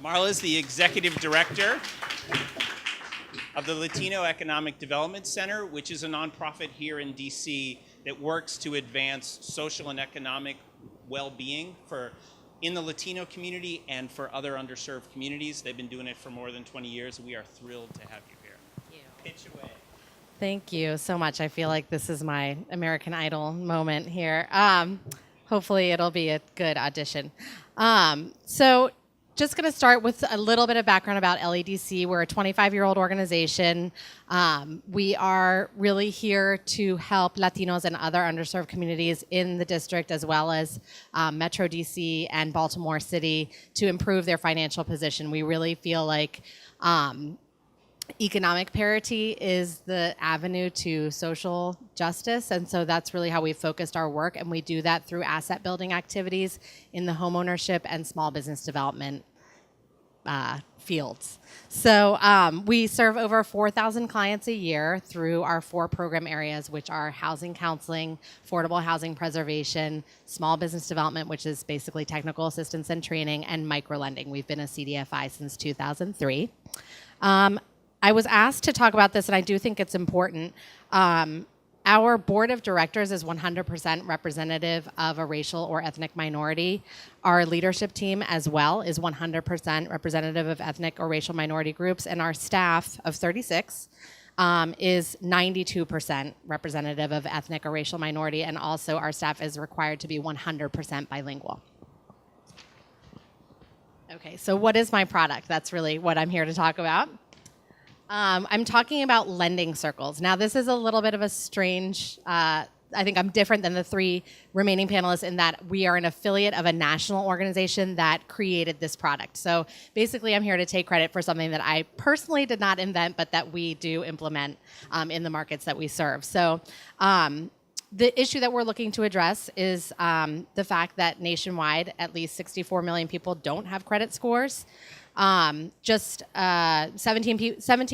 Marla is the executive director of the Latino Economic Development Center, which is a nonprofit here in DC that works to advance social and economic well-being in the Latino community and for other underserved communities. They've been doing it for more than 20 years. We are thrilled to have you here. Thank you. Pitch away. Thank you so much. I feel like this is my American Idol moment here. Hopefully it'll be a good audition. So just going to start with a little bit of background about LEDC. We're a 25-year-old organization. We are really here to help Latinos and other underserved communities in the district, as well as Metro DC and Baltimore City, to improve their financial position. We really feel like economic parity is the avenue to social justice, and so that's really how we focused our work, and we do that through asset building activities in the homeownership and small business development fields. So we serve over 4,000 clients a year through our 4 program areas, which are housing counseling, affordable housing preservation, small business development, which is basically technical assistance and training, and microlending. We've been a CDFI since 2003. I was asked to talk about this, and I do think it's important. Our board of directors is 100% representative of a racial or ethnic minority. Our leadership team as well is 100% representative of ethnic or racial minority groups, and our staff of 36 is 92% representative of ethnic or racial minority, and also our staff is required to be 100% bilingual. Okay, so what is my product? That's really what I'm here to talk about. I'm talking about lending circles. Now, this is a little bit of a strange, I think I'm different than the 3 remaining panelists in that we are an affiliate of a national organization that created this product. So basically, I'm here to take credit for something that I personally did not invent, but that we do implement in the markets that we serve. So the issue that we're looking to address is the fact that nationwide, at least 64 million people don't have credit scores. 17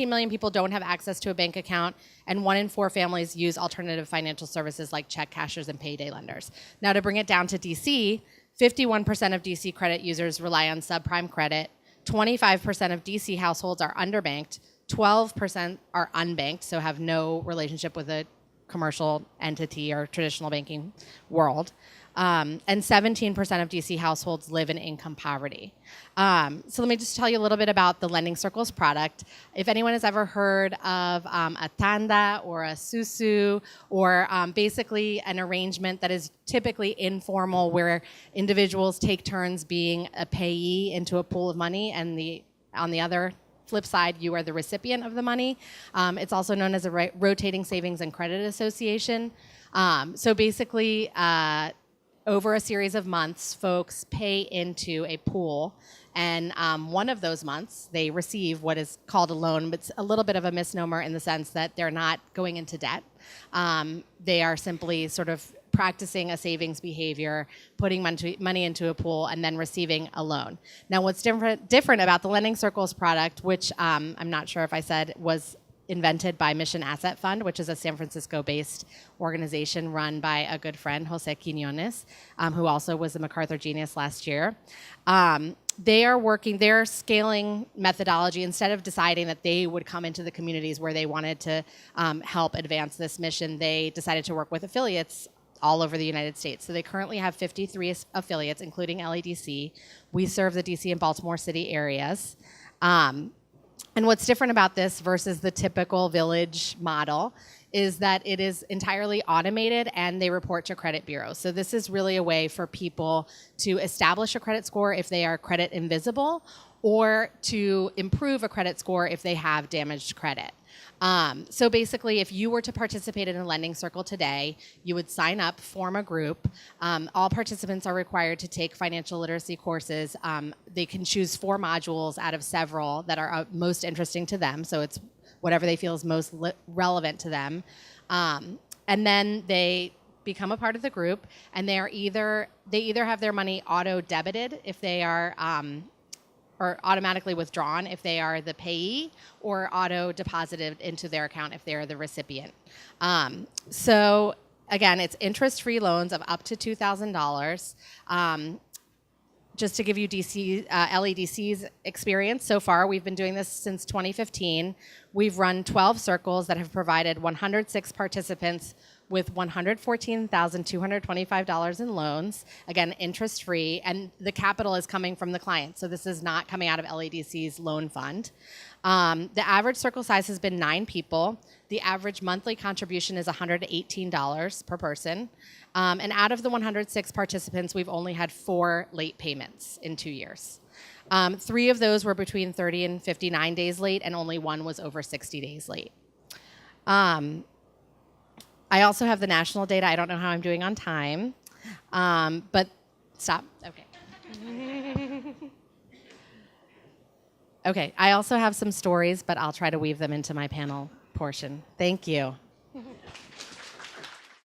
million people don't have access to a bank account, and 1 in 4 families use alternative financial services like check cashers and payday lenders. Now, to bring it down to DC, 51% of DC credit users rely on subprime credit, 25% of DC households are underbanked, 12% are unbanked, so have no relationship with a commercial entity or traditional banking world. And 17% of DC households live in income poverty. So let me just tell you a little bit about the Lending Circles product. If anyone has ever heard of a tanda or a susu, or basically an arrangement that is typically informal where individuals take turns being a payee into a pool of money, and on the other flip side, you are the recipient of the money. It's also known as a rotating savings and credit association. So basically, over a series of months, folks pay into a pool, and one of those months, they receive what is called a loan, but it's a little bit of a misnomer in the sense that they're not going into debt. They are simply sort of practicing a savings behavior, putting money into a pool, and then receiving a loan. Now, what's different about the Lending Circles product, which I'm not sure if I said was invented by Mission Asset Fund, which is a San Francisco-based organization run by a good friend, Jose Quinones, who also was a MacArthur Genius last year. Their scaling methodology, instead of deciding that they would come into the communities where they wanted to help advance this mission, they decided to work with affiliates all over the United States. So they currently have 53 affiliates, including LEDC. We serve the DC and Baltimore City areas. And what's different about this versus the typical village model is that it is entirely automated and they report to credit bureaus. So this is really a way for people to establish a credit score if they are credit invisible, or to improve a credit score if they have damaged credit. So basically, if you were to participate in a lending circle today, you would sign up, form a group. All participants are required to take financial literacy courses. They can choose 4 modules out of several that are most interesting to them. So it's whatever they feel is most relevant to them. And then they become a part of the group, and they either have their money auto-debited if they are or automatically withdrawn if they are the payee, or auto-deposited into their account if they are the recipient. So again, it's interest-free loans of up to $2,000. just to give you LEDC's experience so far, we've been doing this since 2015. We've run 12 circles that have provided 106 participants with $114,225 in loans, again, interest-free, and the capital is coming from the client, so this is not coming out of LEDC's loan fund. The average circle size has been 9 people. The average monthly contribution is $118 per person. And out of the 106 participants, we've only had 4 late payments in 2 years. 3 of those were between 30 and 59 days late, and only 1 was over 60 days late. I also have the national data. I don't know how I'm doing on time, but stop. Okay. Okay, I also have some stories, but I'll try to weave them into my panel portion. Thank you.